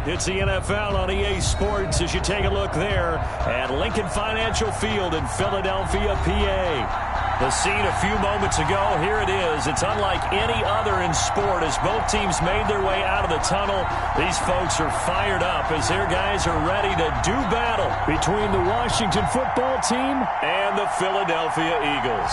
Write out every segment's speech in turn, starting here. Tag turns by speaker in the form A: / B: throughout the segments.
A: It's the NFL on EA Sports as you take a look there at Lincoln Financial Field in Philadelphia, PA. The scene a few moments ago, here it is. It's unlike any other in sport as both teams made their way out of the tunnel. These folks are fired up as their guys are ready to do battle between the Washington football team and the Philadelphia Eagles.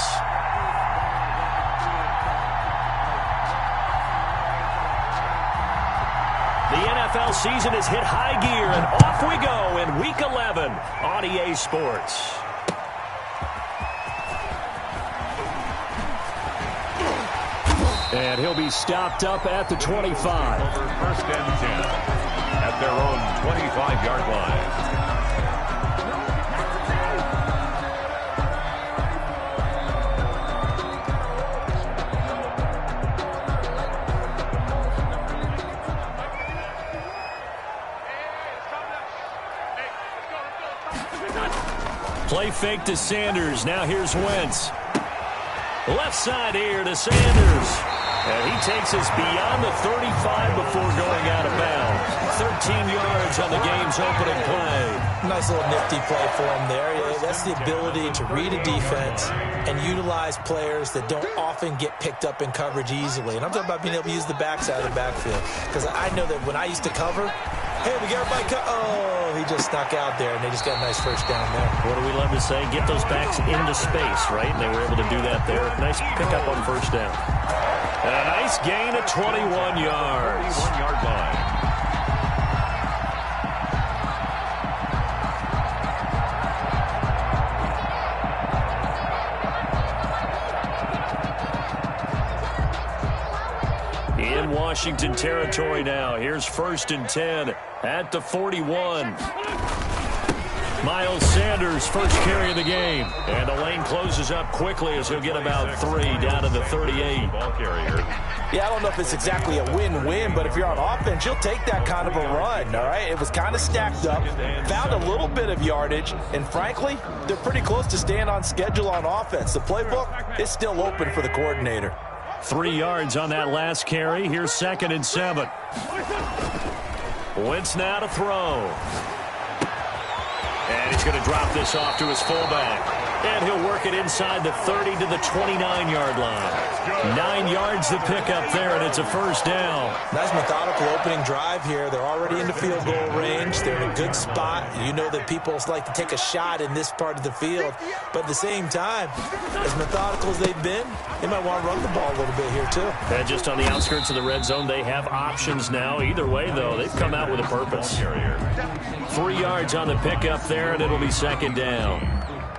A: The NFL season has hit high gear, and off we go in Week 11 on EA Sports. And he'll be stopped up at the 25.
B: Over first and 10 at their own 25-yard line.
A: Play fake to Sanders. Now here's Wentz. Left side here to Sanders. And he takes us beyond the 35 before going out of bounds. 13 yards on the game's opening play.
C: Nice little nifty play for him there. Yeah, that's the ability to read a defense and utilize players that don't often get picked up in coverage easily. And I'm talking about being able to use the backside of the backfield. Because I know that when I used to cover, hey, we got everybody oh, he just snuck out there, and they just got a nice first down there.
A: What do we love to say? Get those backs into space, right? And they were able to do that there. Nice pickup on first down. And a nice gain of 21 yards.
B: 21-yard line.
A: In Washington territory now. Here's first and 10 at the 41. Miles Sanders, first carry of the game. And the lane closes up quickly as he'll get about 3 down to the 38.
B: Ball carrier.
C: Yeah, I don't know if it's exactly a win-win, but if you're on offense, you'll take that kind of a run, all right? It was kind of stacked up, found a little bit of yardage, and frankly, they're pretty close to staying on schedule on offense. The playbook is still open for the coordinator.
A: 3 yards on that last carry. Here's second and 7. Wentz now to throw. And he's going to drop this off to his fullback. And he'll work it inside the 30 to the 29-yard line. 9 yards to pick up there, and it's a first down.
C: Nice methodical opening drive here. They're already in the field goal range. They're in a good spot. You know that people like to take a shot in this part of the field. But at the same time, as methodical as they've been, they might want to run the ball a little bit here, too.
A: And just on the outskirts of the red zone, they have options now. Either way, though, they've come out with a purpose. 3 yards on the pickup there, and it'll be second down.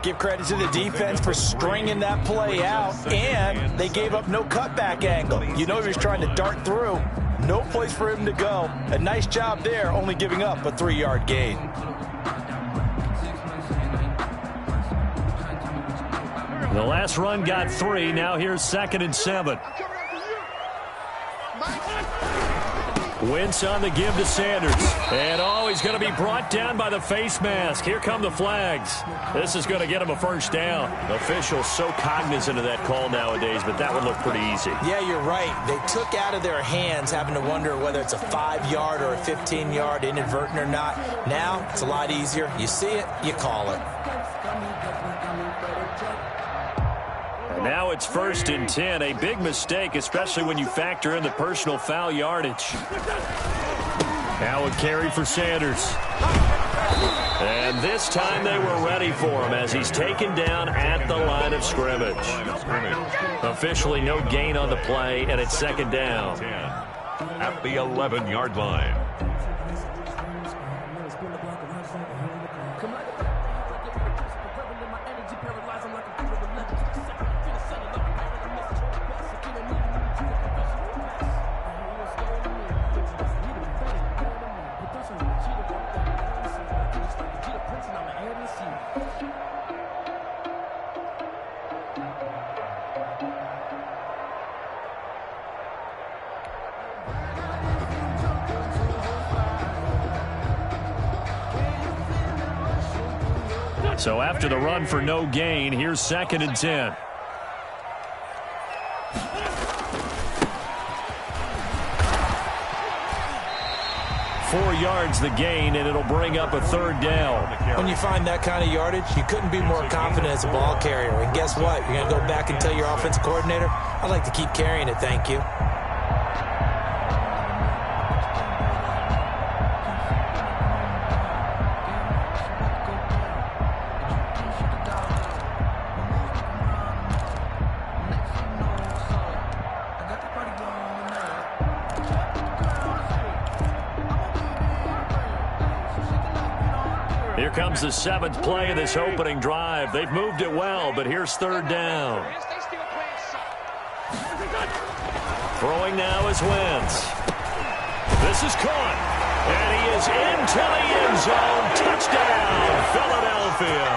C: Give credit to the defense for stringing that play out, and they gave up no cutback angle. You know he was trying to dart through. No place for him to go. A nice job there, only giving up a 3-yard gain.
A: The last run got 3. Now here's second and 7. Wentz on the give to Sanders. And he's going to be brought down by the face mask. Here come the flags. This is going to get him a first down. Officials so cognizant of that call nowadays, but that would look pretty easy.
C: Yeah, you're right. They took out of their hands having to wonder whether it's a 5-yard or a 15-yard inadvertent or not. Now, it's a lot easier. You see it, you call it.
A: Now it's first and 10. A big mistake, especially when you factor in the personal foul yardage. Now a carry for Sanders. And this time they were ready for him as he's taken down at the line of scrimmage. Officially no gain on the play, and it's second down.
B: At the 11-yard line.
A: So after the run for no gain, here's second and 10. 4 yards the gain, and it'll bring up a 3rd down.
C: When you find that kind of yardage, you couldn't be more confident as a ball carrier. And guess what? You're going to go back and tell your offensive coordinator, I'd like to keep carrying it, thank you.
A: Here comes the 7th play of this opening drive. They've moved it well, but here's 3rd down. Throwing now is Wentz. This is caught, and he is into the end zone. Touchdown, Philadelphia.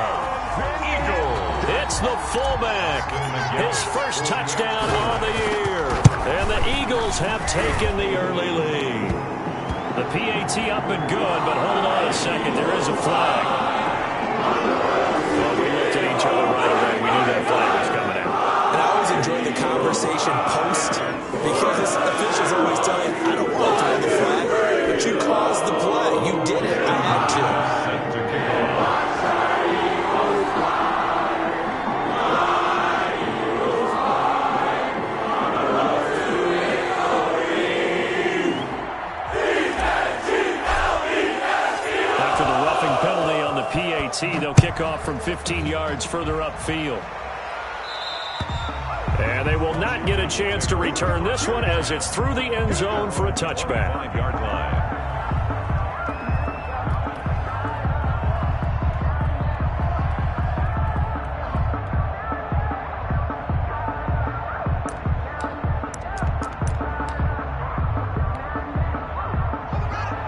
A: It's the fullback. His first touchdown on the year. And the Eagles have taken the early lead. The PAT up and good, but hold on a second. There is a flag. Well, we looked at each other right away. We knew that flag was coming out.
C: And I always enjoy the conversation post because officials always tell you, I don't want to throw the flag, but you caused the play. You did it. I had to.
A: PAT, they'll kick off from 15 yards further upfield. And they will not get a chance to return this one as it's through the end zone for a touchback.
B: 5-yard line.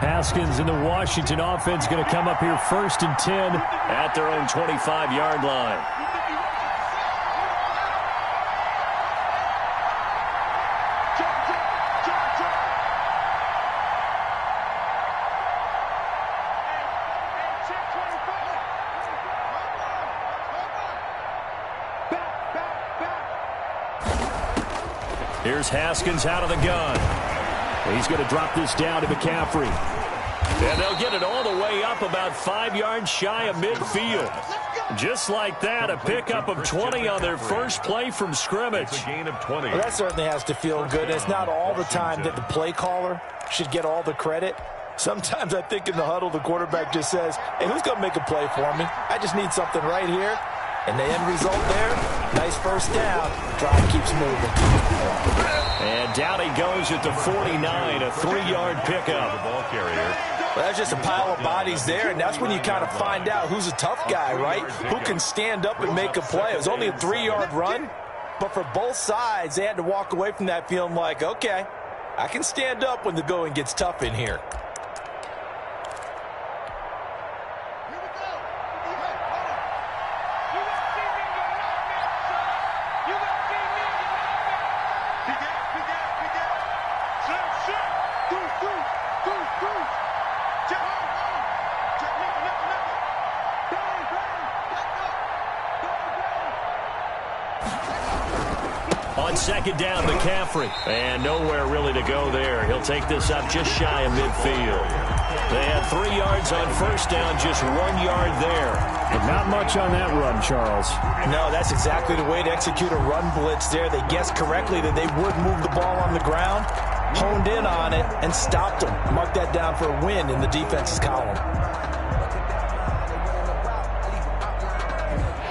A: Haskins and the Washington offense going to come up here 1st and 10 at their own 25-yard line. Here's Haskins out of the gun. He's going to drop this down to McCaffrey. And they'll get it all the way up about 5 yards shy of midfield. Just like that, a pickup of 20 on their first play from scrimmage.
B: It's a gain of 20.
C: Well, that certainly has to feel good. It's not all the time that the play caller should get all the credit. Sometimes I think in the huddle, the quarterback just says, hey, who's going to make a play for me? I just need something right here. And the end result there, nice first down. Drive keeps moving.
A: And down he goes at the 49, a 3-yard pickup.
B: The ball carrier.
C: Well, that's just a pile of bodies there, and that's when you kind of find out who's a tough guy, right? Who can stand up and make a play. It was only a 3-yard run, but for both sides, they had to walk away from that feeling like, okay, I can stand up when the going gets tough in here.
A: On 2nd down, McCaffrey. And nowhere really to go there. He'll take this up just shy of midfield. They had 3 yards on 1st down, just 1 yard there.
D: But not much on that run, Charles.
C: No, that's exactly the way to execute a run blitz there. They guessed correctly that they would move the ball on the ground, honed in on it, and stopped them. Mark that down for a win in the defense's column.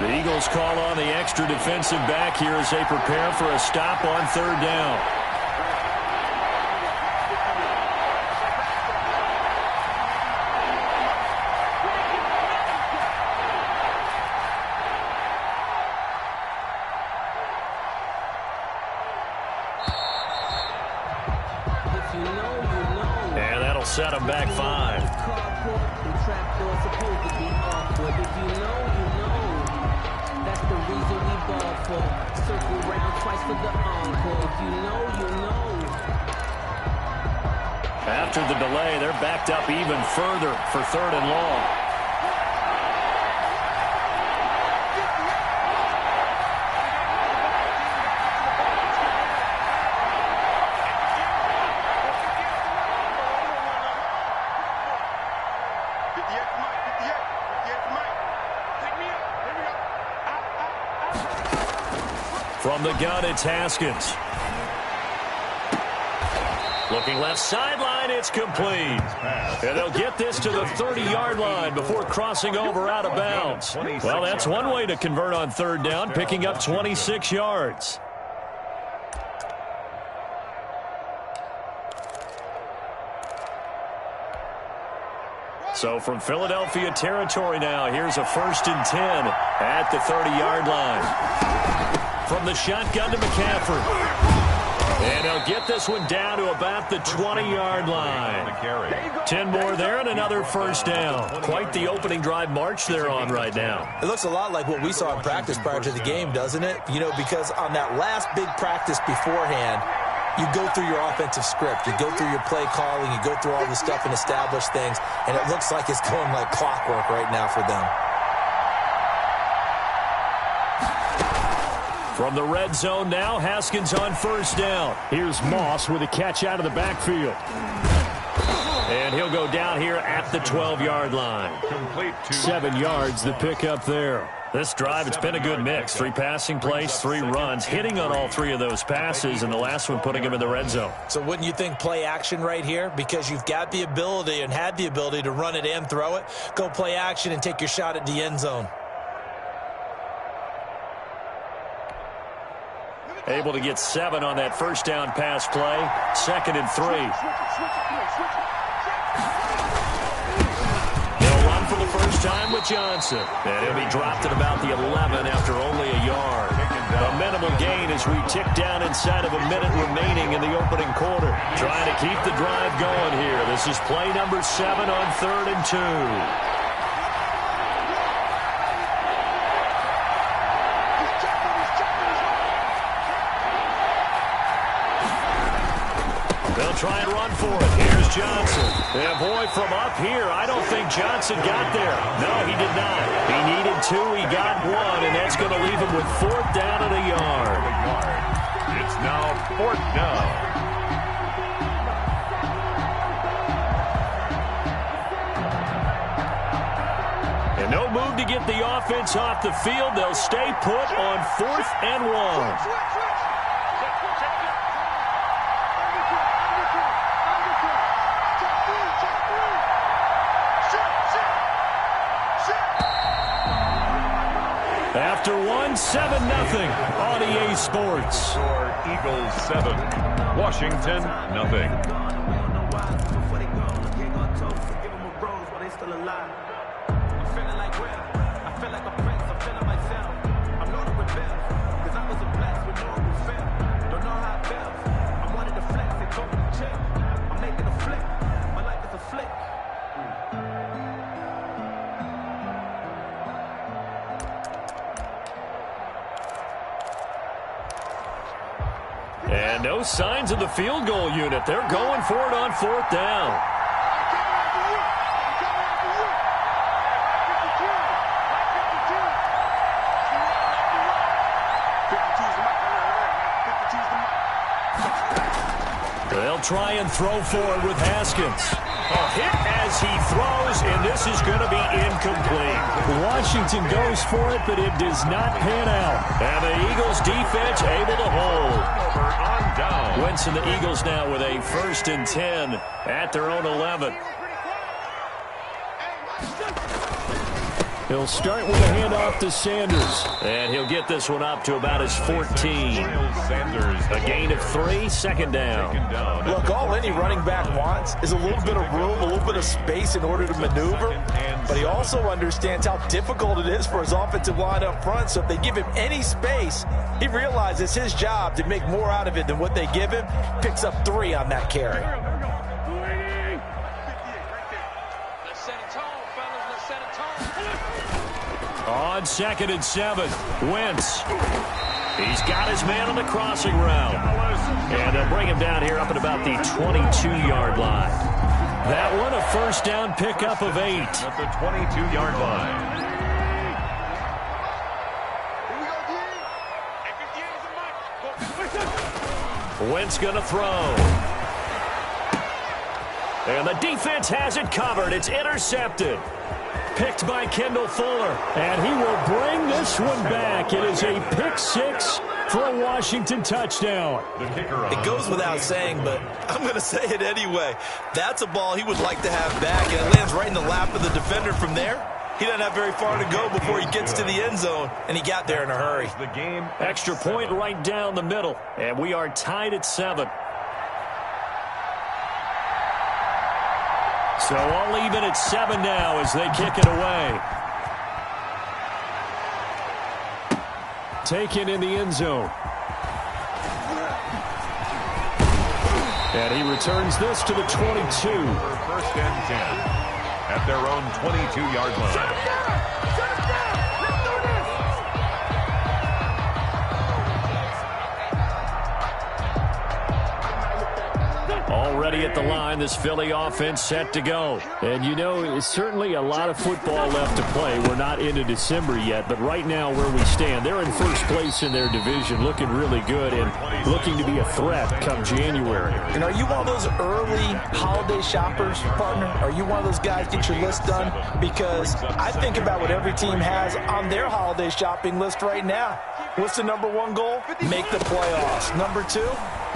A: The Eagles call on the extra defensive back here as they prepare for a stop on 3rd down. And that'll set them back 5.
E: Circle round twice for the encore. You know.
A: After the delay, they're backed up even further for 3rd and long. shotgun, it's Haskins. Looking left sideline, it's complete. And they'll get this to the 30-yard line before crossing over out of bounds. Well, that's one way to convert on third down, picking up 26 yards. So from Philadelphia territory now, here's a 1st and 10 at the 30-yard line. From the shotgun to McCaffrey. And he'll get this one down to about the 20-yard line. 10 more there and another first down. Quite the opening drive march they're on right now.
C: It looks a lot like what we saw in practice prior to the game, doesn't it? You know, because on that last big practice beforehand, you go through your offensive script. You go through your play calling. You go through all the stuff and establish things. And it looks like it's going like clockwork right now for them.
A: From the red zone now, Haskins on first down.
D: Here's Moss with a catch out of the backfield.
A: And he'll go down here at the 12-yard line.
D: 7 yards, the pickup there.
A: This drive, it's been a good mix. 3 passing plays, 3 runs, hitting on all 3 of those passes, and the last one putting him in the red zone.
C: So wouldn't you think play action right here? Because you've got the ability and had the ability to run it and throw it. Go play action and take your shot at the end zone.
A: Able to get 7 on that first down pass play. 2nd and 3. He'll run for the first time with Johnson. And he'll be dropped at about the 11 after only a yard. A minimal gain as we tick down inside of a minute remaining in the opening quarter. Trying to keep the drive going here. This is play number 7 on 3rd and 2. They'll try and run for it. Here's Johnson. And boy, from up here, I don't think Johnson got there. No, he did not. He needed 2. He got 1, and that's going to leave him with 4th down and a yard.
B: It's now 4th down.
A: And no move to get the offense off the field. They'll stay put on 4th and 1. After 1, 7-0 on EA Sports.
B: Eagles 7, Washington nothing.
A: And no signs of the field goal unit. They're going for it on 4th down. They'll try and throw forward with Haskins. A hit as he throws, and this is going to be incomplete.
D: Washington goes for it, but it does not pan out.
A: And the Eagles defense able to hold.
B: On down.
A: Wentz and the Eagles now with a 1st and 10 at their own 11.
D: He'll start with a handoff to Sanders.
A: And he'll get this one up to about his 14.
B: Sanders.
A: A gain of 3, 2nd down.
C: Look, all any running back wants is a little bit of room, a little bit of space in order to maneuver. But he also understands how difficult it is for his offensive line up front. So if they give him any space, he realizes it's his job to make more out of it than what they give him. Picks up 3 on that carry.
A: On 2nd and 7, Wentz. He's got his man on the crossing route. And they'll bring him down here up at about the 22-yard line. That one, a first down pickup of 8.
B: At the 22-yard line.
A: Wentz going to throw. And the defense has it covered. It's intercepted. Picked by Kendall Fuller.
D: And he will bring this one back. It is a pick 6 for a Washington touchdown.
C: It goes without saying, but I'm going to say it anyway. That's a ball he would like to have back, and it lands right in the lap of the defender from there. He doesn't have very far to go before he gets to the end zone, and he got there in a hurry.
A: Extra point right down the middle, and we are tied at 7. So all even at 7 now as they kick it away. Taken in the end zone. And he returns this to the 22.
B: First and 10 at their own 22-yard line.
A: Already at the line, this Philly offense set to go. And, you know, it's certainly a lot of football left to play. We're not into December yet, but right now where we stand, they're in first place in their division, looking really good and looking to be a threat come January.
C: And are you one of those early holiday shoppers, partner? Are you one of those guys get your list done? Because I think about what every team has on their holiday shopping list right now. What's the number 1 goal? Make the playoffs. Number 2,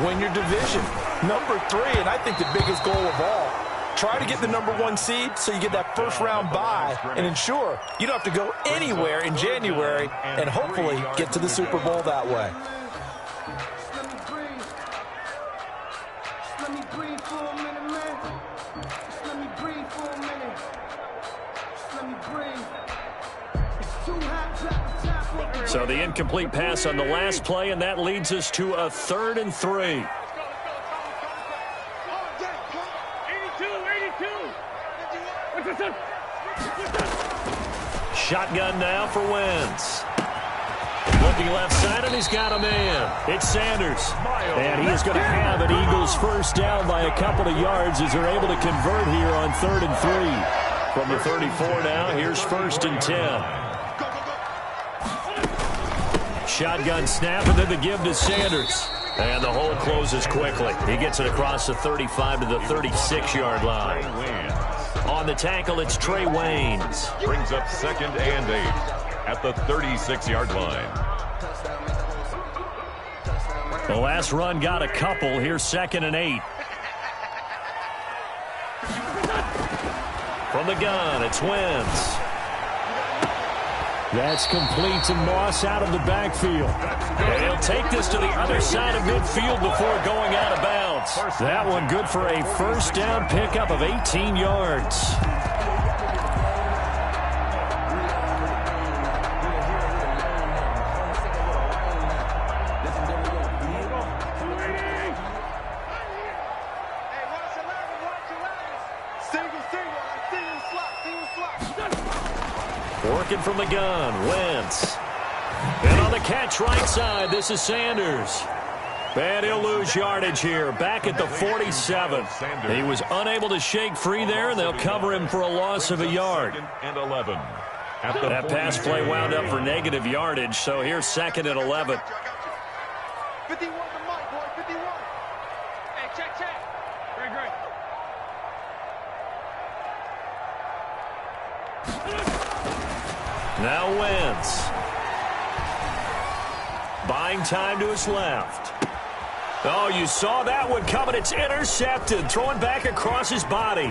C: win your division. Number 3, and I think the biggest goal of all, try to get the number 1 seed so you get that first round bye and ensure you don't have to go anywhere in January and hopefully get to the Super Bowl that way.
A: So the incomplete pass on the last play, and that leads us to a 3rd and 3. Shotgun now for Wentz. Looking left side, and he's got a man. It's Sanders. And he is going to have an Eagles first down by a couple of yards as they're able to convert here on 3rd and 3. From the 34 now, here's 1st and 10. Shotgun snap, and then the give to Sanders. And the hole closes quickly. He gets it across the 35 to the 36-yard line. On the tackle, it's Trey Waynes.
B: Brings up 2nd and 8 at the 36-yard line.
A: The last run got a couple. Here's 2nd and 8. From the gun, it's Wentz.
D: That's complete to Moss out of the backfield.
A: And he'll take this to the other side of midfield before going out of bounds. That one good for a first down pickup of 18 yards. Working from the gun, Wentz. And on the catch right side, this is Sanders. And he'll lose yardage here, back at the 47. He was unable to shake free there, and they'll cover him for a loss of a yard.
B: And 11.
A: That pass play wound up for negative yardage, so here's 2nd and 11.
F: 51 to Mike, boy, 51. Hey, check. Great.
A: Now Wentz. Buying time to his left. Oh, you saw that one coming. It's intercepted. Throwing back across his body.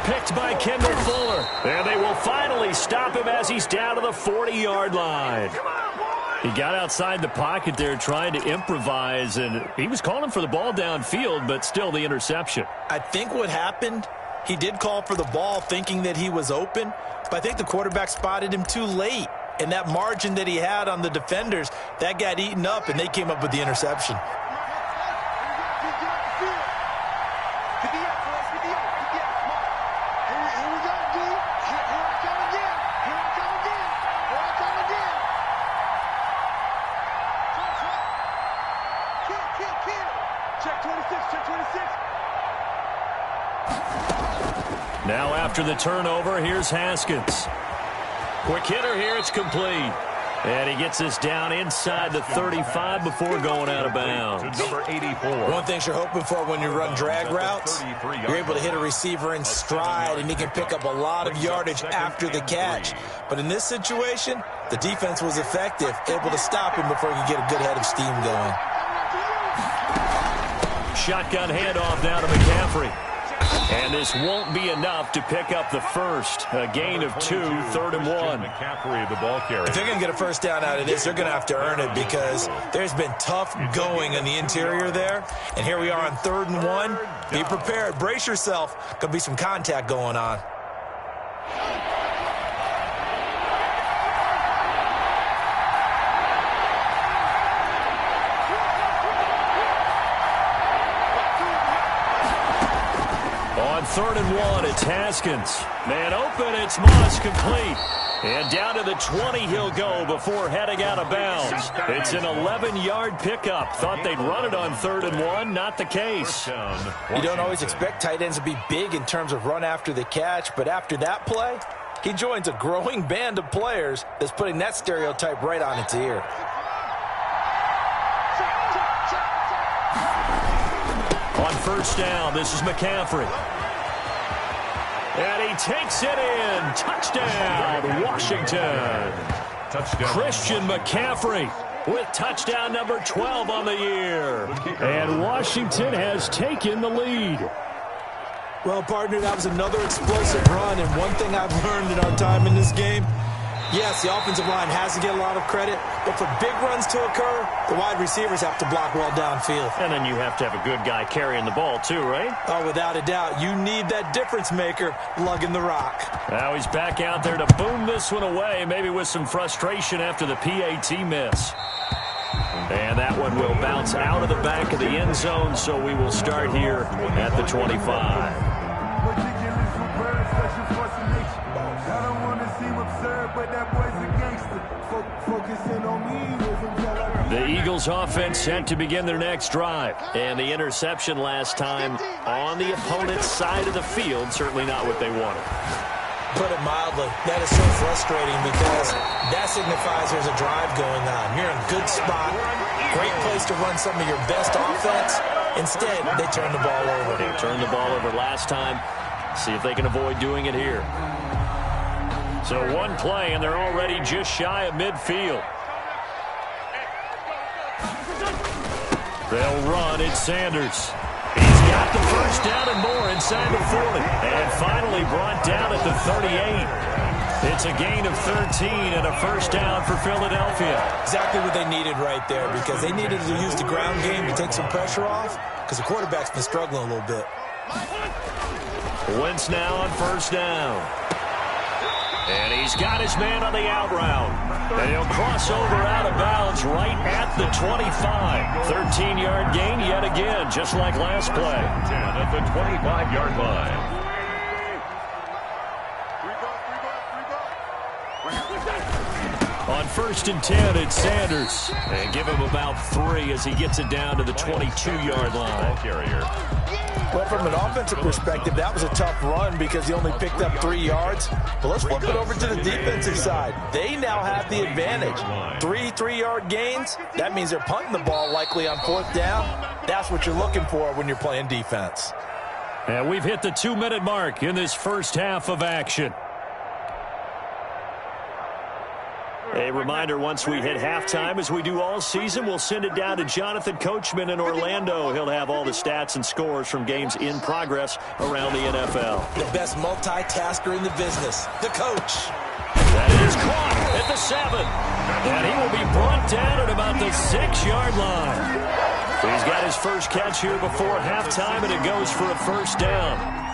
A: Picked by Kendall Fuller. And they will finally stop him as he's down to the 40-yard line. He got outside the pocket there trying to improvise, and he was calling for the ball downfield, but still the interception.
C: I think what happened, he did call for the ball thinking that he was open, but I think the quarterback spotted him too late. And that margin that he had on the defenders, that got eaten up, and they came up with the interception.
A: Now after the turnover, here's Haskins. Quick hitter here, it's complete. And he gets this down inside the 35 before going out of bounds.
B: Number 84.
C: One thing you're hoping for when you run drag routes, you're able to hit a receiver in stride, and he can pick up a lot of yardage after the catch. But in this situation, the defense was effective, able to stop him before he could get a good head of steam going.
A: Shotgun handoff down to McCaffrey. And this won't be enough to pick up the first. A gain of 2, 3rd and 1.
B: McCaffrey, the ball carrier.
C: If they're going to get a first down out of this, they're going to have to earn it because there's been tough going on the interior there. And here we are on 3rd and 1. Be prepared. Brace yourself. Going to be some contact going on.
A: On 3rd and 1, it's Haskins. Man open, it's Moss complete. And down to the 20 he'll go before heading out of bounds. It's an 11-yard pickup. Thought they'd run it on 3rd and 1. Not the case.
C: You don't always expect tight ends to be big in terms of run after the catch, but after that play, he joins a growing band of players that's putting that stereotype right on its ear.
A: On 1st down, this is McCaffrey. And he takes it in. Touchdown, Washington.
B: Touchdown.
A: Christian McCaffrey with touchdown number 12 on the year.
D: And Washington has taken the lead.
C: Well, partner, that was another explosive run, and one thing I've learned in our time in this game, yes, the offensive line has to get a lot of credit, but for big runs to occur, the wide receivers have to block well downfield.
A: And then you have to have a good guy carrying the ball too, right?
C: Oh, without a doubt. You need that difference maker lugging the rock.
A: Now he's back out there to boom this one away, maybe with some frustration after the PAT miss. And that one will bounce out of the back of the end zone, so we will start here at the 25. The Eagles offense set to begin their next drive. And the interception last time on the opponent's side of the field, certainly not what they wanted.
C: Put it mildly, that is so frustrating because that signifies there's a drive going on. You're in a good spot, great place to run some of your best offense. Instead, they turn the ball over.
A: They turned the ball over last time. See if they can avoid doing it here. So one play, and they're already just shy of midfield. They'll run. It's Sanders. He's got the first down and more inside the 40. And finally brought down at the 38. It's a gain of 13 and a first down for Philadelphia.
C: Exactly what they needed right there because they needed to use the ground game to take some pressure off because the quarterback's been struggling a little bit.
A: Wentz now on 1st down. And he's got his man on the out route. And he'll cross over out of bounds right at the 25. 13-yard gain yet again, just like last play.
B: 10 at the 25-yard line.
A: On 1st and 10, it's Sanders. And give him about 3 as he gets it down to the 22-yard line.
B: Ball carrier.
C: Well, from an offensive perspective, that was a tough run because he only picked up 3 yards. But let's flip it over to the defensive side. They now have the advantage. 3 3-yard gains, that means they're punting the ball likely on 4th down. That's what you're looking for when you're playing defense.
A: And we've hit the 2-minute mark in this first half of action. A reminder, once we hit halftime, as we do all season, we'll send it down to Jonathan Coachman in Orlando. He'll have all the stats and scores from games in progress around the NFL.
C: The best multitasker in the business, the coach.
A: That is caught at the 7. And he will be brought down at about the 6-yard line. He's got his first catch here before halftime, and it goes for a first down.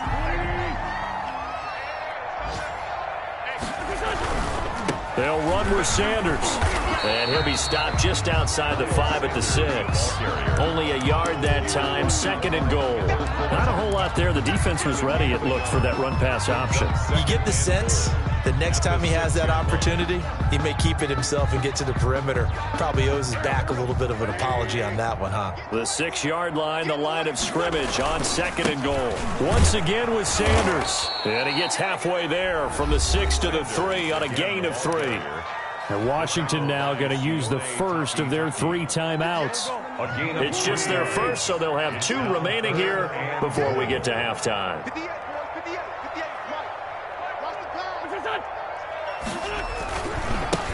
A: They'll run with Sanders. And he'll be stopped just outside the 5 at the 6. Only a yard that time, 2nd and goal. Not a whole lot there. The defense was ready, it looked, for that run-pass option.
C: You get the sense that next time he has that opportunity, he may keep it himself and get to the perimeter. Probably owes his back a little bit of an apology on that one, huh?
A: The 6-yard line, the line of scrimmage on 2nd and goal. Once again with Sanders. And he gets halfway there from the 6 to the 3 on a gain of 3.
D: And Washington now going to use the first of their 3 timeouts.
A: It's just their first, so they'll have 2 remaining here before we get to halftime.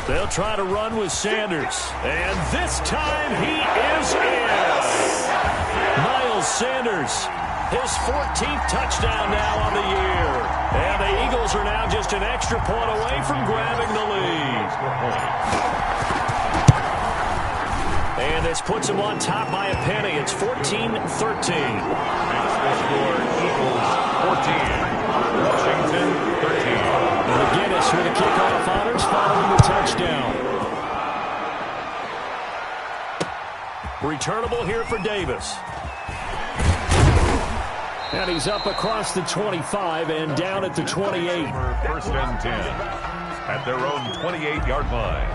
A: They'll try to run with Sanders. And this time he is in. Miles Sanders, his 14th touchdown now on the year. And the Eagles are now just an extra point away from grabbing the lead. And this puts them on top by a penny. It's 14-13.
B: Score Eagles 14. Washington 13.
D: And McGinnis with the kickoff honors following the touchdown.
A: Returnable here for Davis.
D: And he's up across the 25 and down at the 28.
B: First and 10 at their own 28-yard line.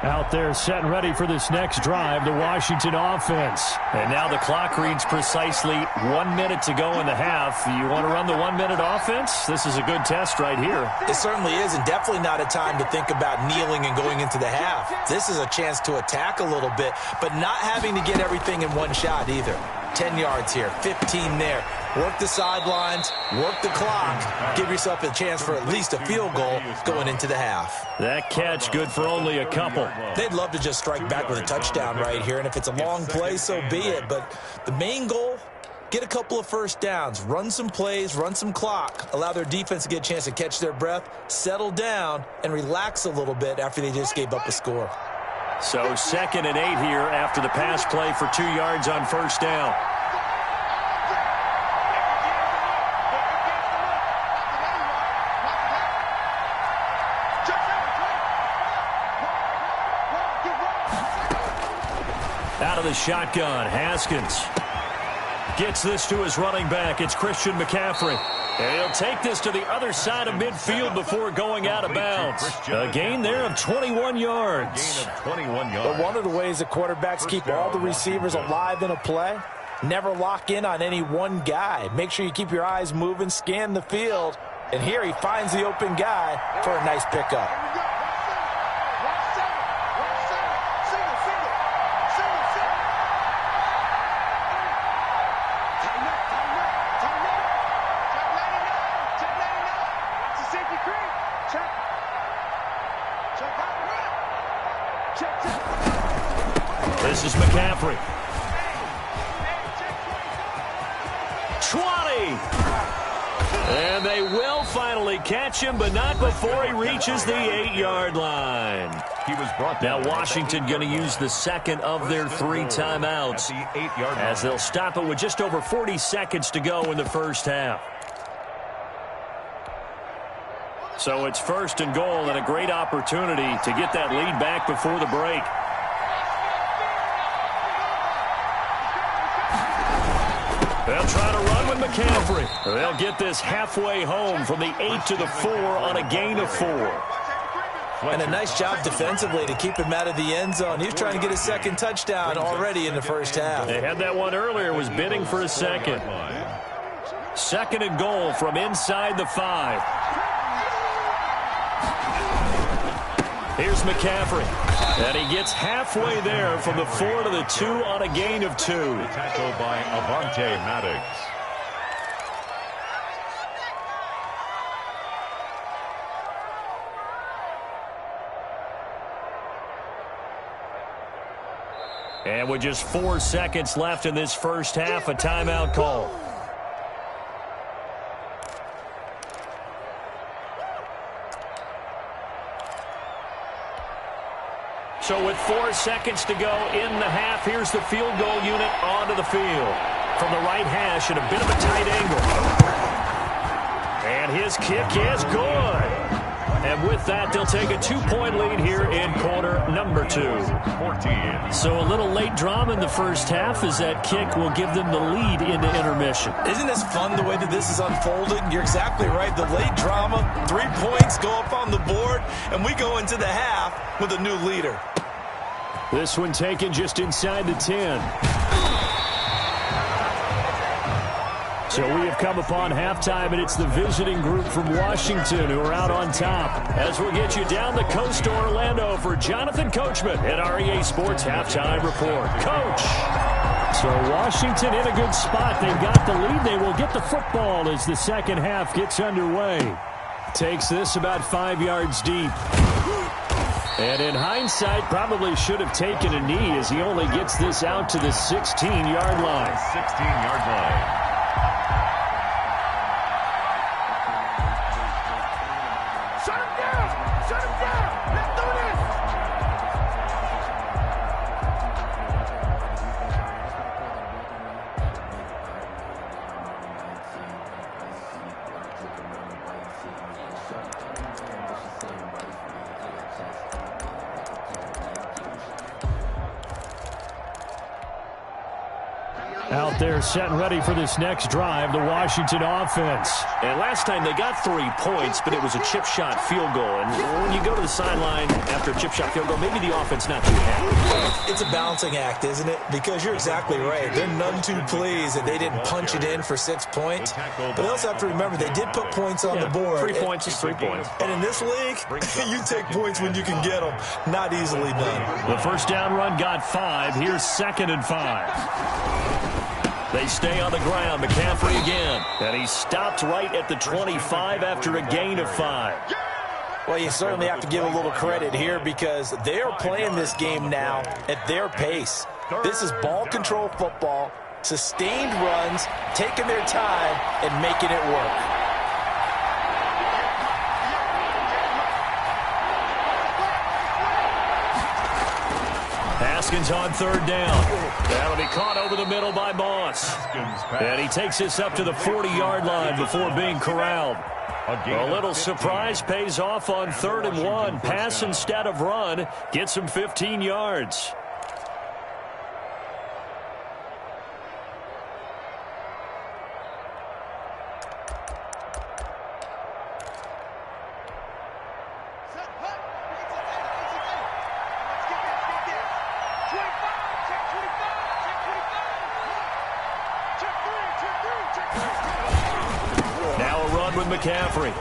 D: Out there set and ready for this next drive, the Washington offense.
A: And now the clock reads precisely 1 minute to go in the half. You want to run the 1 minute offense? This is a good test right here.
C: It certainly is, and definitely not a time to think about kneeling and going into the half. This is a chance to attack a little bit, but not having to get everything in one shot either. 10 yards here, 15 there. Work the sidelines, work the clock, give yourself a chance for at least a field goal going into the half.
A: That catch good for only a couple.
C: They'd love to just strike back with a touchdown right here, and if it's a long play, so be it. But the main goal, get a couple of first downs, run some plays, run some clock, allow their defense to get a chance to catch their breath, settle down, and relax a little bit after they just gave up a score.
A: So 2nd and 8 here after the pass play for 2 yards on first down. Out of the shotgun, Haskins gets this to his running back. It's Christian McCaffrey. And he'll take this to the other side of midfield before going out of bounds. A gain there of 21 yards.
C: But one of the ways that quarterbacks keep all the receivers alive in a play, never lock in on any one guy. Make sure you keep your eyes moving, scan the field. And here he finds the open guy for a nice pickup.
A: This is McCaffrey. 20. And they will finally catch him, but not before he reaches the 8-yard line.
B: He was brought down.
A: Now Washington going to use the second of their 3 timeouts as they'll stop it with just over 40 seconds to go in the first half. So it's 1st and goal and a great opportunity to get that lead back before the break. They'll try to run with McCaffrey. They'll get this halfway home from the 8 to the 4 on a gain of 4.
C: And a nice job defensively to keep him out of the end zone. He was trying to get a second touchdown already in the first half.
A: They had that one earlier, was bidding for a second. 2nd and goal from inside the 5. Here's McCaffrey. And he gets halfway there from the 4 to the 2 on a gain of 2.
B: Tackled by Avante Maddox.
A: And with just 4 seconds left in this first half, a timeout call. So with 4 seconds to go in the half, here's the field goal unit onto the field. From the right hash at a bit of a tight angle. And his kick is good. And with that, they'll take a 2-point lead here in quarter number 2.
B: 14.
D: So a little late drama in the first half as that kick will give them the lead into intermission.
C: Isn't this fun the way that this is unfolding? You're exactly right. The late drama, 3 points go up on the board, and we go into the half with a new leader.
D: This one taken just inside the 10. So we have come upon halftime, and it's the visiting group from Washington who are out on top. As we'll get you down the coast to Orlando for Jonathan Coachman at REA Sports Halftime Report. Coach! So Washington in a good spot. They've got the lead. They will get the football as the second half gets underway. Takes this about 5 yards deep. And in hindsight, probably should have taken a knee as he only gets this out to the 16-yard line.
B: 16-yard line.
F: Shut him down! Shut him down! Let's do this!
D: Out there set and ready for this next drive, the Washington offense.
A: And last time they got 3 points, but it was a chip shot field goal. And when you go to the sideline after a chip shot field goal, maybe the offense not too happy.
C: It's a balancing act, isn't it? Because you're exactly right. They're none too pleased that they didn't punch it in for 6 points. But they also have to remember they did put points on the board.
A: 3 points is 3 points.
C: And in this league, you take points when you can get them. Not easily done.
D: The first down run got 5. Here's 2nd and 5.
A: They stay on the ground. McCaffrey again. And he stopped right at the 25 after a gain of 5.
C: Well, you certainly have to give a little credit here because they're playing this game now at their pace. This is ball control football, sustained runs, taking their time, and making it work.
A: Haskins on 3rd down. That'll be caught over the middle by Moss. And he takes this up to the 40-yard line before being corralled. A little surprise pays off on 3rd and 1. Pass instead of run. Gets him 15 yards. McCaffrey.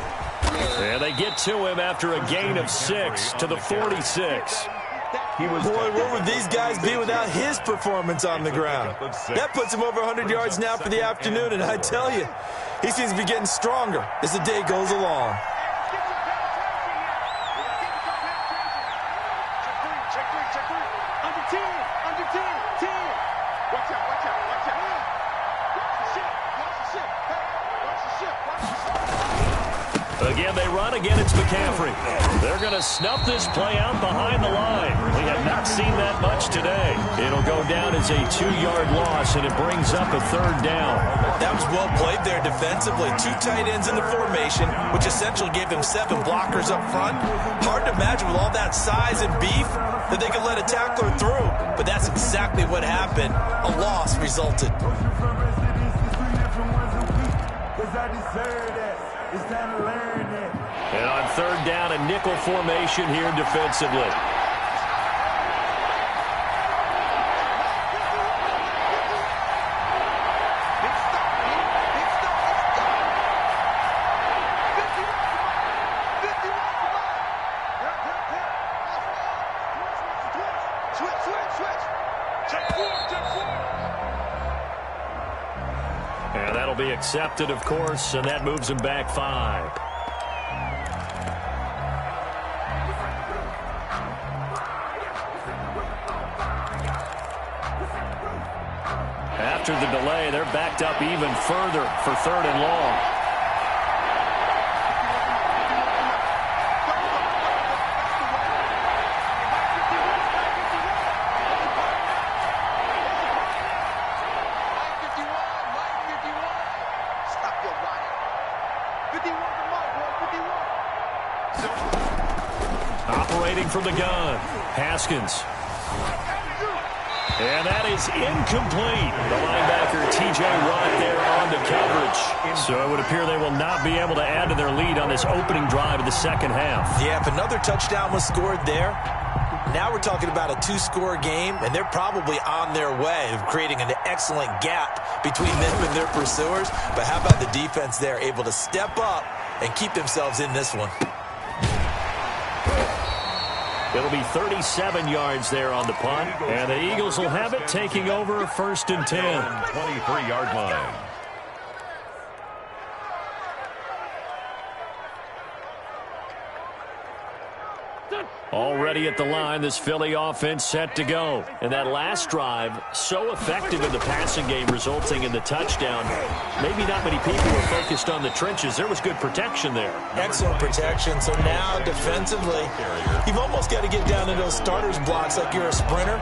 A: And they get to him after a gain of 6 to the 46.
C: Boy, where would these guys be without his performance on the ground? That puts him over 100 yards now for the afternoon, and I tell you, he seems to be getting stronger as the day goes along.
A: Again, they run. Again, it's McCaffrey. They're going to snuff this play out behind the line. We have not seen that much today. It'll go down as a 2-yard loss, and it brings up a 3rd down.
C: That was well played there defensively. 2 tight ends in the formation, which essentially gave them 7 blockers up front. Hard to imagine with all that size and beef that they could let a tackler through. But that's exactly what happened. A loss resulted.
A: And on 3rd down, a nickel formation here defensively. And that'll be accepted, of course, and that moves him back 5. After the delay, they're backed up even further for 3rd and long.
F: Stop your body. 51 to Mike, boy, 51.
A: waiting from the gun. Haskins. And that is incomplete. The linebacker, T.J. Watt, there on the coverage. So it would appear they will not be able to add to their lead on this opening drive of the second half.
C: Yeah, if another touchdown was scored there, now we're talking about a 2-score game, and they're probably on their way of creating an excellent gap between them and their pursuers. But how about the defense there, able to step up and keep themselves in this one?
A: It'll be 37 yards there on the punt, and the Eagles will have it taking over 1st and 10.
B: 23-yard line.
A: Already at the line, this Philly offense set to go. And that last drive, so effective in the passing game, resulting in the touchdown. Maybe not many people were focused on the trenches. There was good protection there.
C: Excellent protection. So now, defensively, you've almost got to get down to those starters blocks like you're a sprinter.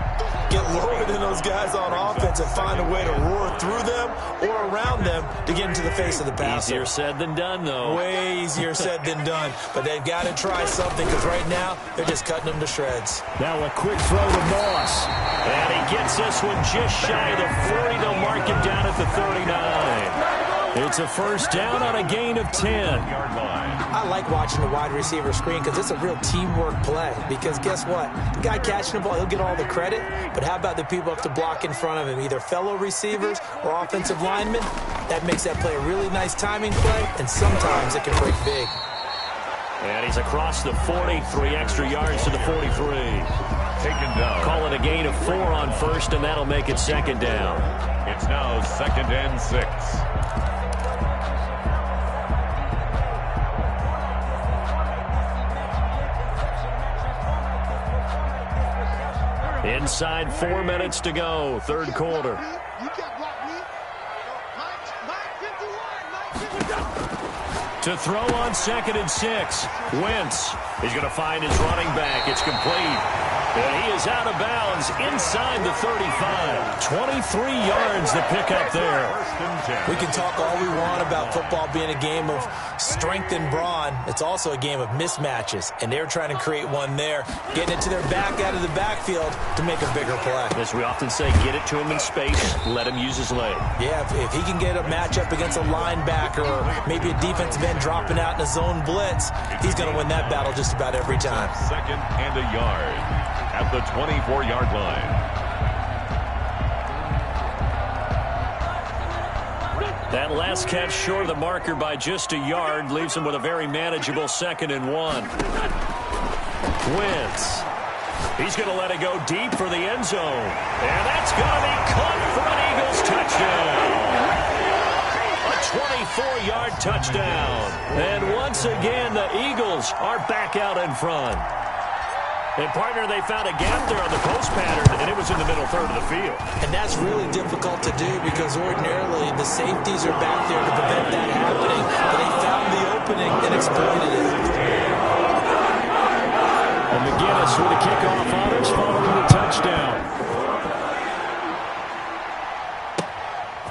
C: Get lower than those guys on offense and find a way to roar through them or around them to get into the face of the passer.
A: Easier said than done, though.
C: Way easier said than done. But they've got to try something because right now they're just cutting them to shreds.
D: Now a quick throw to Moss.
A: And he gets this one just shy of the 40. They'll mark him down at the 39. It's a first down on a gain of 10.
C: I like watching the wide receiver screen because it's a real teamwork play. Because guess what? The guy catching the ball, he'll get all the credit. But how about the people up to block in front of him, either fellow receivers or offensive linemen? That makes that play a really nice timing play, and sometimes it can break big.
A: And he's across the 40, 3 extra yards to the 43.
B: Taken down.
A: Call it a gain of 4 on first, and that'll make it 2nd down.
B: It's now 2nd and 6.
A: Inside 4 minutes to go, 3rd quarter. To throw on 2nd and 6. Wentz. He's going to find his running back. It's complete. And he is out of bounds inside the 35. 23 yards to pick up there.
C: We can talk all we want about football being a game of strength and brawn. It's also a game of mismatches, and they're trying to create one there, getting it to their back out of the backfield to make a bigger play.
A: As we often say, get it to him in space, let him use his leg.
C: Yeah, if he can get a matchup against a linebacker or maybe a defensive end dropping out in a zone blitz, he's going to win that battle just about every time.
B: 2nd and a yard at the 24-yard line.
A: That last catch short of the marker by just a yard leaves him with a very manageable 2nd and 1. Wentz. He's going to let it go deep for the end zone. And that's going to be caught for an Eagles touchdown. A 24-yard touchdown. And once again, the Eagles are back out in front. And, partner, they found a gap there on the post pattern, and it was in the middle third of the field.
C: And that's really difficult to do because ordinarily the safeties are back there to prevent that happening. But they found the opening and exploited it.
D: And McGinnis with a kickoff honors following the touchdown.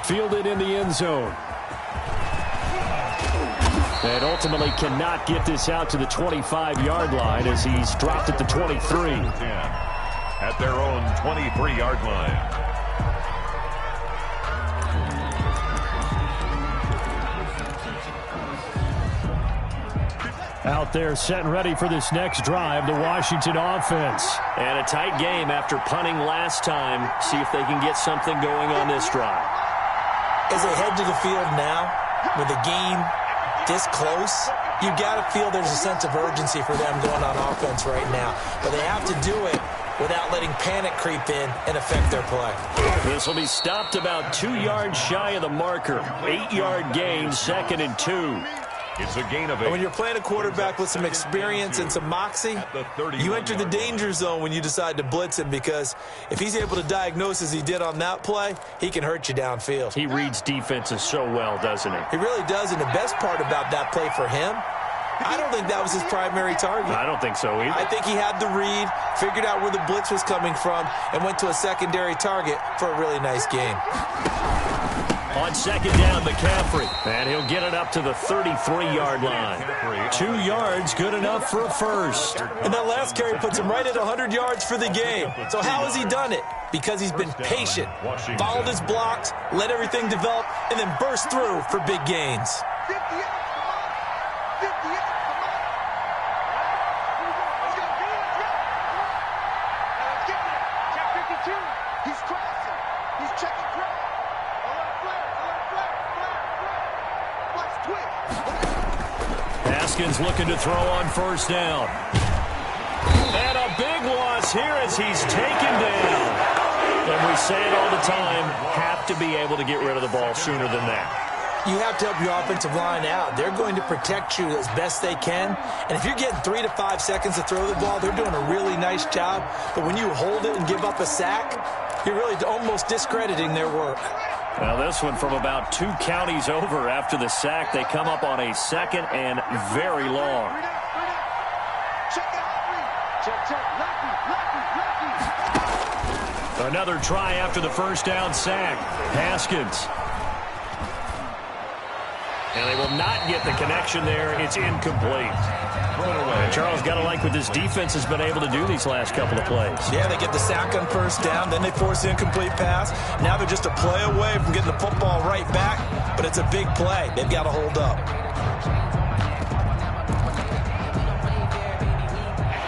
D: Fielded in the end zone. And ultimately cannot get this out to the 25-yard line as he's dropped at the 23.
B: At their own 23-yard line.
D: Out there set and ready for this next drive, the Washington offense.
A: And a tight game after punting last time. See if they can get something going on this drive.
C: As they head to the field now with the game this close, you got to feel there's a sense of urgency for them going on offense right now. But they have to do it without letting panic creep in and affect their play.
A: This will be stopped about 2 yards shy of the marker. 8-yard gain, 2nd and 2.
B: It's a gain of 8.
C: And when you're playing a quarterback with some experience and some moxie, you enter the danger zone when you decide to blitz him, because if he's able to diagnose as he did on that play, he can hurt you downfield.
A: He reads defenses so well, doesn't he?
C: He really does, and the best part about that play for him, I don't think that was his primary target.
A: I don't think so either.
C: I think he had the read, figured out where the blitz was coming from, and went to a secondary target for a really nice game.
A: On second down, McCaffrey. And he'll get it up to the 33-yard line. 2 yards, good enough for a first.
C: And that last carry puts him right at 100 yards for the game. So how has he done it? Because he's been patient, followed his blocks, let everything develop, and then burst through for big gains.
A: Haskins looking to throw on first down. And a big loss here as he's taken down. And we say it all the time, have to be able to get rid of the ball sooner than that.
C: You have to help your offensive line out. They're going to protect you as best they can. And if you're getting 3 to 5 seconds to throw the ball, they're doing a really nice job. But when you hold it and give up a sack, you're really almost discrediting their work.
A: Now this one from about 2 counties over after the sack. They come up on a second and very long. Another try after the first down sack. Haskins. And they will not get the connection there. It's incomplete. And Charles, got to like what this defense has been able to do these last couple of plays.
C: Yeah, they get the sack on first down, then they force the incomplete pass. Now they're just a play away from getting the football right back, but it's a big play. They've got to hold up.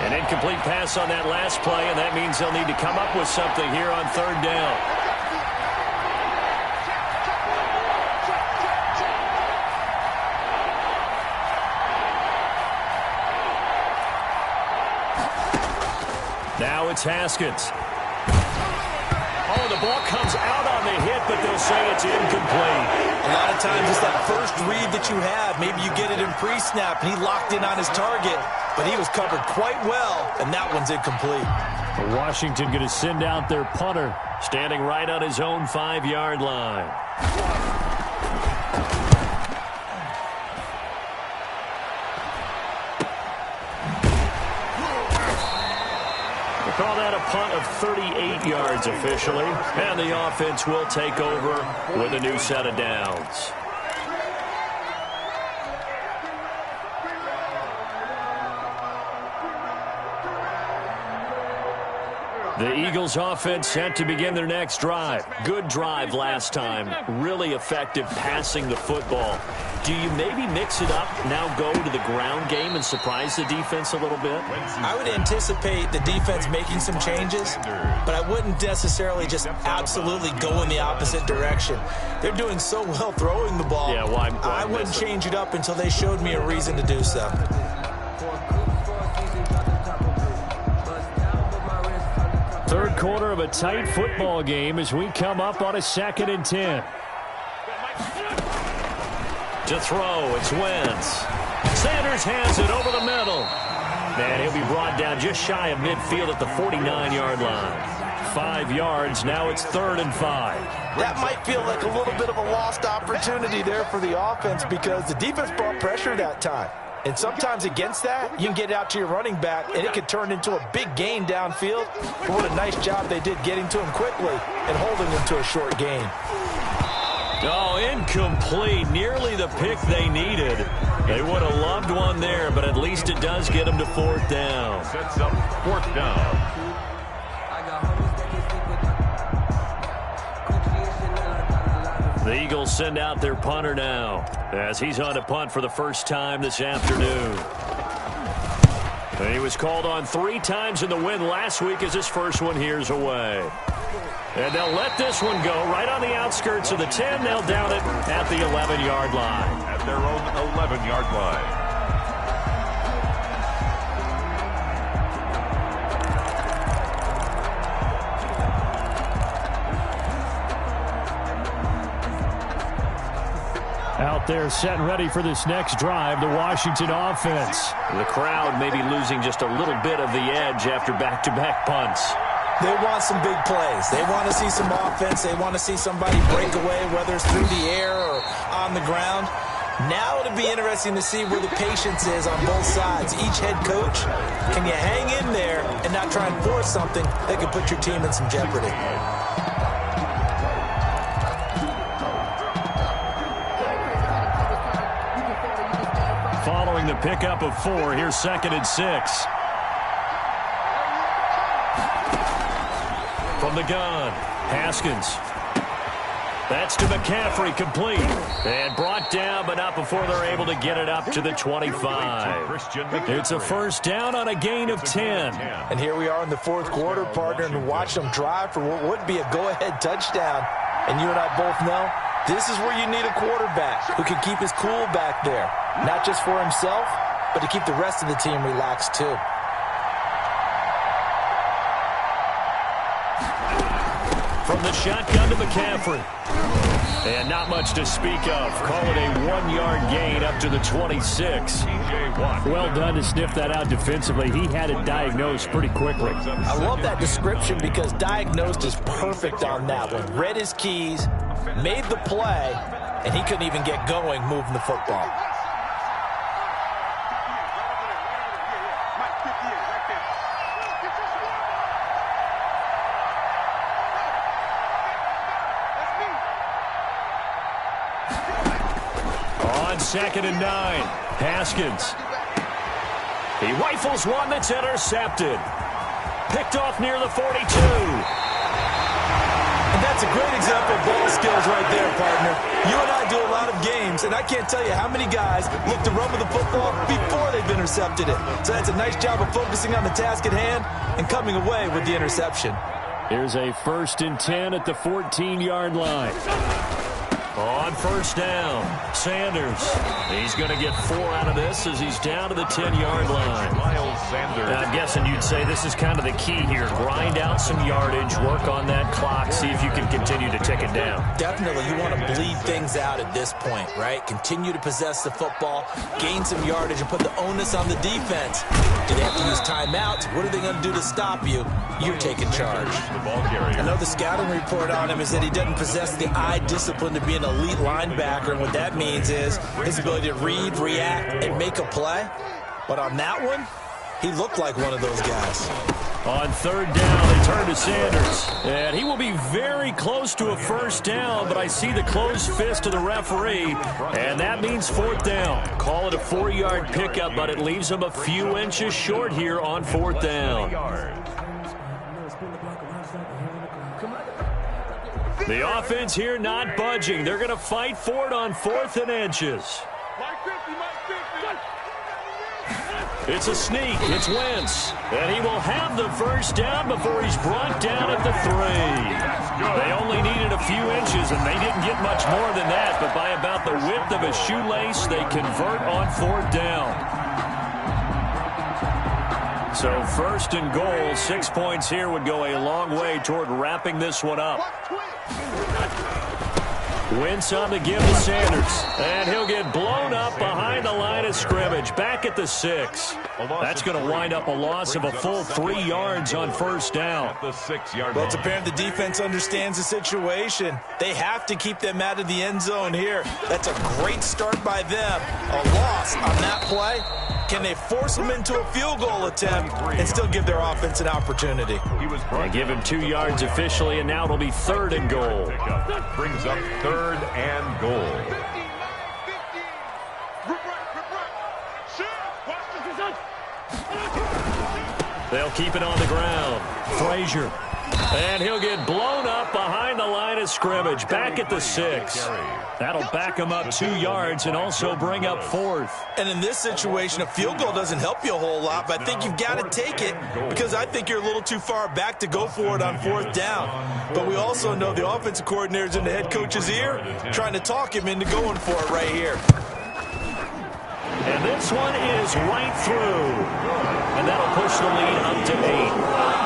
A: An incomplete pass on that last play, and that means they'll need to come up with something here on third down. Now it's Haskins. Oh, the ball comes out on the hit, but they'll say it's incomplete.
C: A lot of times it's that first read that you have. Maybe you get it in pre-snap, and he locked in on his target, but he was covered quite well, and that one's incomplete.
D: Washington going to send out their punter.
A: Standing right on his own 5-yard line. Call that a punt of 38 yards officially. And the offense will take over with a new set of downs. The Eagles offense set to begin their next drive. Good drive last time. Really effective passing the football. Do you maybe mix it up, now go to the ground game and surprise the defense a little bit?
C: I would anticipate the defense making some changes, but I wouldn't necessarily just absolutely go in the opposite direction. They're doing so well throwing the ball.
A: Yeah, why
C: I wouldn't change it up until they showed me a reason to do so.
D: Third quarter of a tight football game as we come up on a 2nd and 10.
A: To throw, it's Wentz. Sanders has it over the middle. And he'll be brought down just shy of midfield at the 49-yard line. 5 yards, now it's 3rd and 5.
C: That might feel like a little bit of a lost opportunity there for the offense because the defense brought pressure that time. And sometimes against that, you can get out to your running back, and it could turn into a big gain downfield. But what a nice job they did getting to him quickly and holding him to a short gain.
A: Oh, incomplete. Nearly the pick they needed. They would have loved one there, but at least it does get them to 4th down.
B: Sets up 4th down.
A: The Eagles send out their punter now as he's on to punt for the first time this afternoon. And he was called on 3 times in the win last week as his first one here's away. And they'll let this one go right on the outskirts of the 10. They'll down it at the 11-yard line.
B: At their own 11-yard line.
D: Out there set and ready for this next drive, the Washington offense.
A: The crowd may be losing just a little bit of the edge after back-to-back punts.
C: They want some big plays. They want to see some offense. They want to see somebody break away, whether it's through the air or on the ground. Now it'll be interesting to see where the patience is on both sides. Each head coach, can you hang in there and not try and force something that could put your team in some jeopardy?
A: the pickup of 4. Here's 2nd and 6. From the gun, Haskins. That's to McCaffrey, complete. And brought down, but not before they're able to get it up to the 25. It's a first down on a gain of 10.
C: And here we are in the 4th quarter, partner, and watch them drive for what would be a go-ahead touchdown. And you and I both know this is where you need a quarterback who can keep his cool back there. Not just for himself, but to keep the rest of the team relaxed too.
A: From the shotgun to McCaffrey. And not much to speak of. Call it a 1-yard gain up to the 26.
D: Well done to sniff that out defensively. He had it diagnosed pretty quickly.
C: I love that description because diagnosed is perfect on that one. Read his keys, made the play, and he couldn't even get going moving the football.
A: On 2nd and 9, Haskins. He rifles one that's intercepted. Picked off near the 42.
C: And that's a great example of ball skills right there, partner. You and I do a lot of games, and I can't tell you how many guys look to run with the football before they've intercepted it. So that's a nice job of focusing on the task at hand and coming away with the interception.
D: Here's a 1st and 10 at the 14-yard line.
A: On first down, Sanders. He's going to get 4 out of this as he's down to the 10-yard line.
B: Miles Sanders.
A: Now, I'm guessing you'd say this is kind of the key here. Grind out some yardage, work on that clock, see if you can continue to tick it down.
C: Definitely, you want to bleed things out at this point, right? Continue to possess the football, gain some yardage, and put the onus on the defense. Do they have to use timeouts? What are they going to do to stop you? You're taking charge. I know the scouting report on him is that he doesn't possess the eye discipline to be an elite linebacker, and what that means is his ability to read, react, and make a play. But on that one, he looked like one of those guys.
A: On 3rd down, they turn to Sanders. And he will be very close to a first down, but I see the closed fist of the referee, and that means 4th down. Call it a 4-yard pickup, but it leaves him a few inches short here on 4th down. The offense here not budging. They're going to fight for it on 4th and inches. It's a sneak. It's Wentz. And he will have the first down before he's brought down at the 3. They only needed a few inches, and they didn't get much more than that. But by about the width of a shoelace, they convert on 4th down. So 1st and goal, 6 points here would go a long way toward wrapping this one up. Wentz on the give to Sanders. And he'll get blown up behind the line of scrimmage. Back at the 6. That's going to wind up a loss of a full 3 yards on first down.
C: Well, it's apparent the defense understands the situation. They have to keep them out of the end zone here. That's a great start by them. A loss on that play. Can they force them into a field goal attempt and still give their offense an opportunity?
A: They give him 2 yards officially, and now it'll be 3rd and goal.
B: Brings up 3rd and goal.
A: They'll keep it on the ground. Frazier. And he'll get blown up behind the line of scrimmage. Back at the 6. That'll back him up 2 yards and also bring up 4th.
C: And in this situation, a field goal doesn't help you a whole lot, but I think you've got to take it because I think you're a little too far back to go for it on 4th down. But we also know the offensive coordinator's in the head coach's ear trying to talk him into going for it right here.
A: And this one is right through. And that'll push the lead up to 8.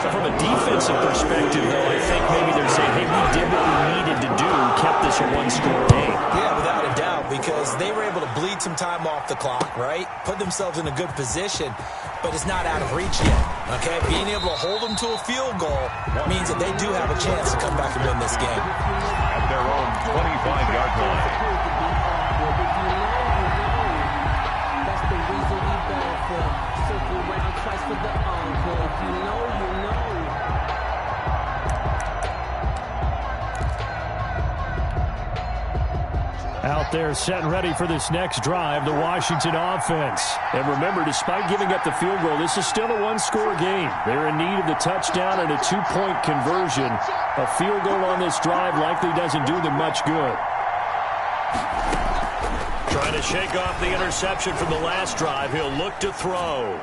A: From a defensive perspective, though, I think maybe they're saying, hey, we did what we needed to do, kept this a 1-score game.
C: Yeah, without a doubt, because they were able to bleed some time off the clock, right? Put themselves in a good position, but it's not out of reach yet, okay? Being able to hold them to a field goal means that they do have a chance to come back and win this game.
B: At their own 25-yard line.
E: That's the reason we ball for. Circle around twice for the encore. If you know, you know.
D: out there set and ready for this next drive, the Washington offense. And remember, despite giving up the field goal, this is still a one-score game. They're in need of the touchdown and a two-point conversion. A field goal on this drive likely doesn't do them much good.
A: Trying to shake off the interception from the last drive. He'll look to throw.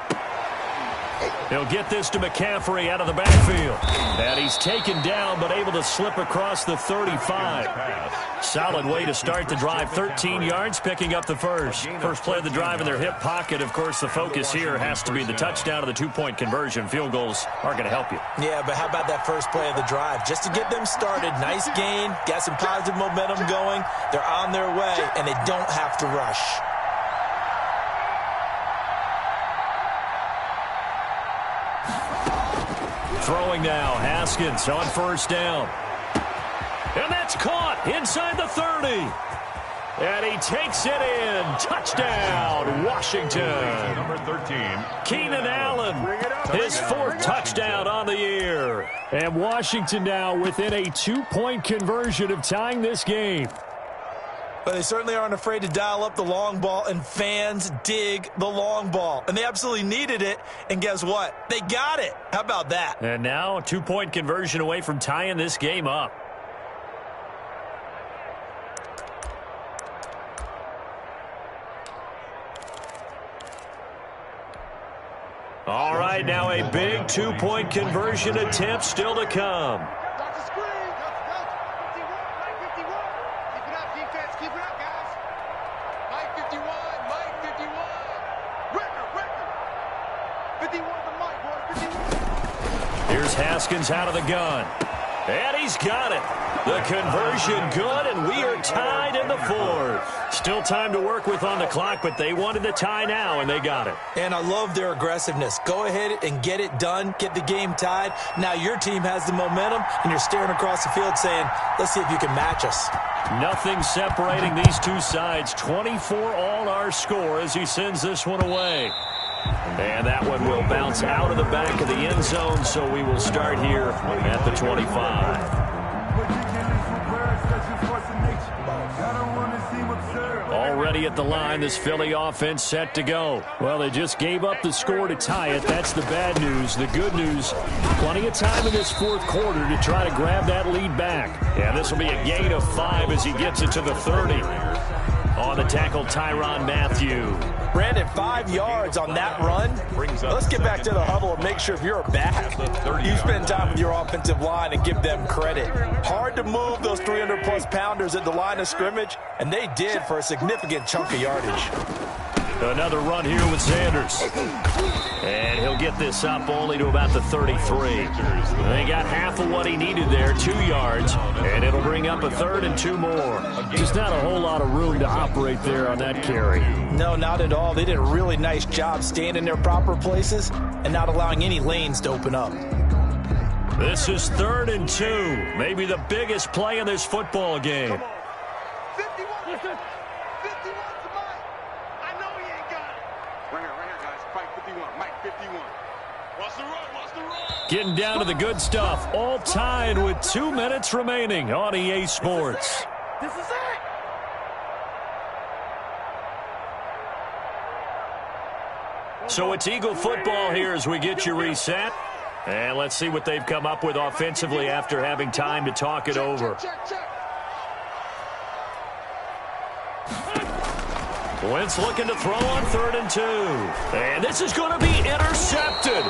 A: He'll get this to McCaffrey out of the backfield. And he's taken down but able to slip across the 35. Solid way to start the drive. 13 yards, picking up the first. First play of the drive in their hip pocket. Of course, the focus here has to be the touchdown of the two-point conversion. Field goals aren't going to help you.
C: Yeah, but how about that first play of the drive? Just to get them started. Nice gain. Got some positive momentum going. They're on their way, and they don't have to rush.
A: Throwing now, Haskins on first down. And that's caught inside the 30. And he takes it in. Touchdown, Washington.
B: Number 13.
A: Keenan Allen, his fourth touchdown on the year.
D: And Washington now within a two-point conversion of tying this game.
C: But they certainly aren't afraid to dial up the long ball, and fans dig the long ball. And they absolutely needed it, and guess what? They got it. How about that?
A: And now a two-point conversion away from tying this game up. All right, now a big two-point conversion attempt still to come. Here's Haskins out of the gun. And he's got it. The conversion good, and we are tied in the fourth. Still time to work with on the clock, but they wanted the tie now, and they got it.
C: And I love their aggressiveness. Go ahead and get it done. Get the game tied. Now your team has the momentum, and you're staring across the field saying, let's see if you can match us.
A: Nothing separating these two sides. 24 all our score as he sends this one away. And that one will bounce out of the back of the end zone, so we will start here at the 25. Already at the line, this Philly offense set to go.
D: Well, they just gave up the score to tie it. That's the bad news. The good news, plenty of time in this fourth quarter to try to grab that lead back.
A: And this will be a gain of 5 as he gets it to the 30. On the tackle, Tyrann Mathieu.
C: Brandon, 5 yards on that run. Let's get back to the huddle and make sure if you're a back, you spend time with your offensive line and give them credit. Hard to move those 300-plus pounders at the line of scrimmage, and they did for a significant chunk of yardage.
A: Another run here with Sanders. And he'll get this up only to about the 33. They got half of what he needed there, 2 yards, and it'll bring up a 3rd and 2 more.
D: Just not a whole lot of room to operate there on that carry.
C: No, not at all. They did a really nice job staying in their proper places and not allowing any lanes to open up.
A: This is 3rd and 2, maybe the biggest play in this football game.
F: 51 to Mike. I know he ain't got it. Right here, guys. Fight 51. Mike 51. Watch the run.
A: Getting down to the good stuff. All tied with 2 minutes remaining on EA Sports.
F: This is it.
A: So it's Eagle football here as we get you reset. And let's see what they've come up with offensively after having time to talk it over. Wentz looking to throw on 3rd and 2. And this is going to be intercepted.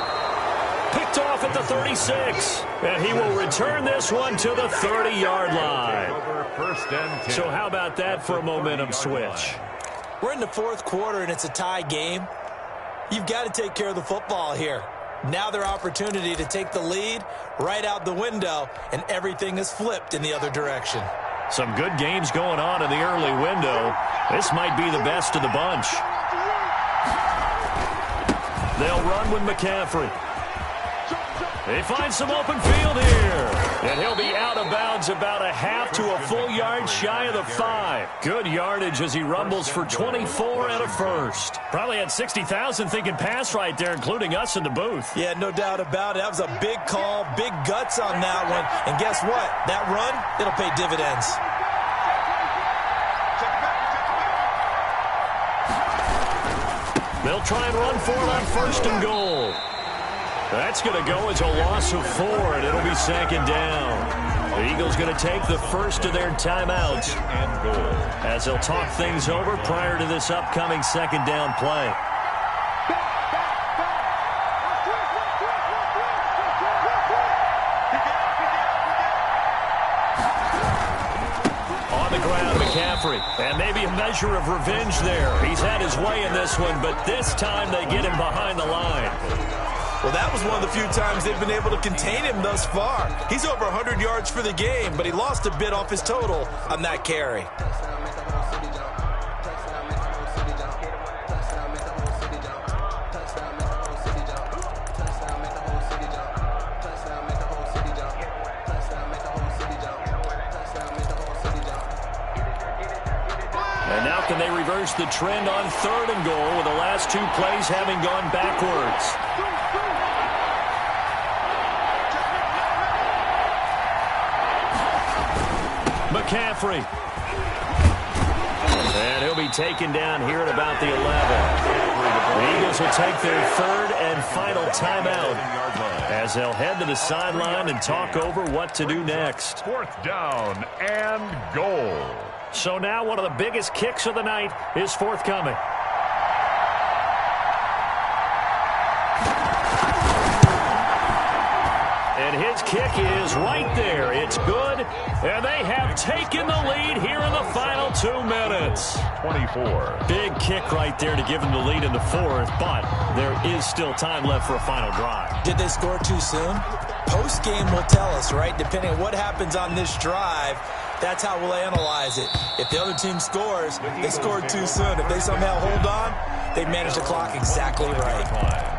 A: Picked off at the 36. And he will return this one to the 30-yard line. So how about that for a momentum switch?
C: We're in the fourth quarter, and it's a tie game. You've got to take care of the football here. Now their opportunity to take the lead right out the window, and everything is flipped in the other direction.
A: Some good games going on in the early window. This might be the best of the bunch. They'll run with McCaffrey. They find some open field here. And he'll be out of bounds about a half to a full yard shy of the 5. Good yardage as he rumbles for 24 and a first. Probably had 60,000 thinking pass right there, including us in the booth.
C: Yeah, no doubt about it. That was a big call, big guts on that one. And guess what? That run, it'll pay dividends.
F: Check back.
D: They'll try and run for it on 1st and goal. That's going to go as a loss of 4, and it'll be 2nd down. The Eagles going to take the first of their timeouts as they'll talk things over prior to this upcoming 2nd down play. On the ground, McCaffrey, and maybe a measure of revenge there. He's had his way in this one, but this time they get him behind the line.
C: Well, that was one of the few times they've been able to contain him thus far. He's over 100 yards for the game, but he lost a bit off his total on that carry.
D: And now can they reverse the trend on 3rd and goal with the last 2 plays having gone backwards? McCaffrey. And he'll be taken down here at about the 11. The Eagles will take their 3rd and final timeout as they'll head to the sideline and talk over what to do next.
B: 4th down and goal.
D: So now one of the biggest kicks of the night is forthcoming. And his kick is right there. It's good. And they have taken the lead here in the final 2 minutes.
B: 24.
D: Big kick right there to give them the lead in the 4th, but there is still time left for a final drive.
C: Did they score too soon? Post-game will tell us, right? Depending on what happens on this drive, that's how we'll analyze it. If the other team scores, they scored too soon. If they somehow hold on, they managed the clock exactly right.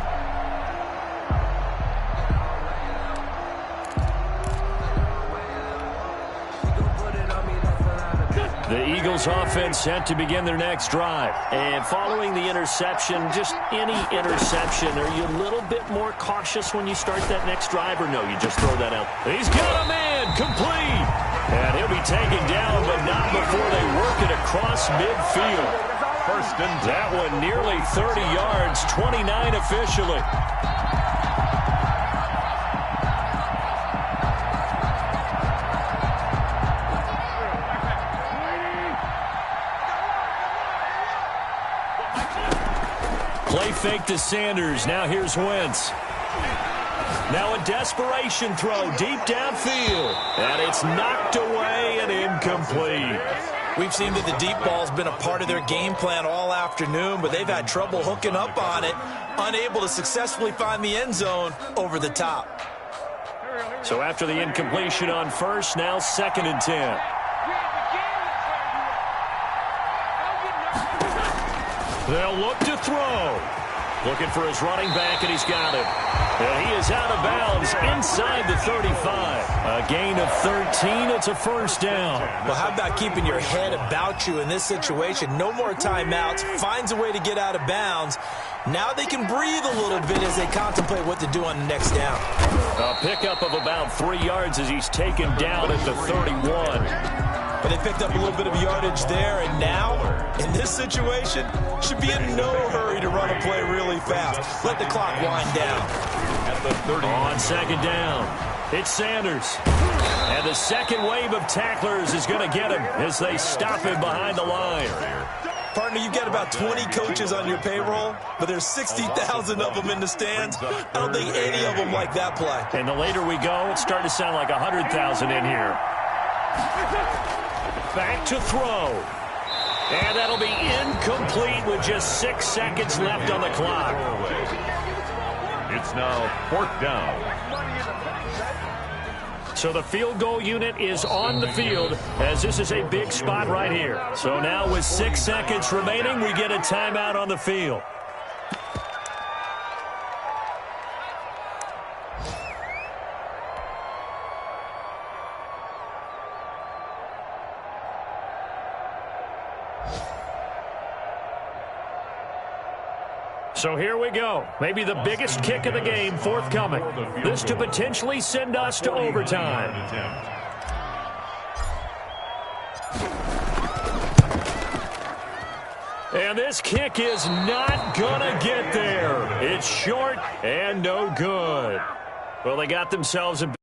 D: The Eagles offense set to begin their next drive. And following the interception, just any interception, are you a little bit more cautious when you start that next drive, or no, you just throw that out? He's got a man, complete. And he'll be taken down, but not before they work it across midfield.
B: 1st and 10.
D: That one nearly 30 yards, 29 officially. Play fake to Sanders. Now here's Wentz. Now a desperation throw deep downfield. And it's knocked away and incomplete.
C: We've seen that the deep ball's been a part of their game plan all afternoon, but they've had trouble hooking up on it, unable to successfully find the end zone over the top.
D: So after the incompletion on 1st, now 2nd and 10. They'll look to throw. Looking for his running back, and he's got it. And he is out of bounds inside the 35. A gain of 13. It's a 1st down.
C: Well, how about keeping your head about you in this situation? No more timeouts. Finds a way to get out of bounds. Now they can breathe a little bit as they contemplate what to do on the next down.
D: A pickup of about 3 yards as he's taken down at the 31.
C: But they picked up a little bit of yardage there, and now, in this situation, should be in no hurry to run a play really fast. Let the clock wind down.
B: At the 30.
D: On 2nd down, it's Sanders. And the second wave of tacklers is going to get him as they stop him behind the line.
C: Partner, you've got about 20 coaches on your payroll, but there's 60,000 of them in the stands. I don't think any of them like that play.
D: And the later we go, it's starting to sound like 100,000 in here. Back to throw. And that'll be incomplete with just 6 seconds left on the clock.
B: It's now 4th down.
D: So the field goal unit is on the field as this is a big spot right here. So now with 6 seconds remaining, we get a timeout on the field. So here we go. Maybe the biggest kick of the game forthcoming. This to potentially send us to overtime.
A: And this kick is not going to get there. It's short and no good. Well, they got themselves a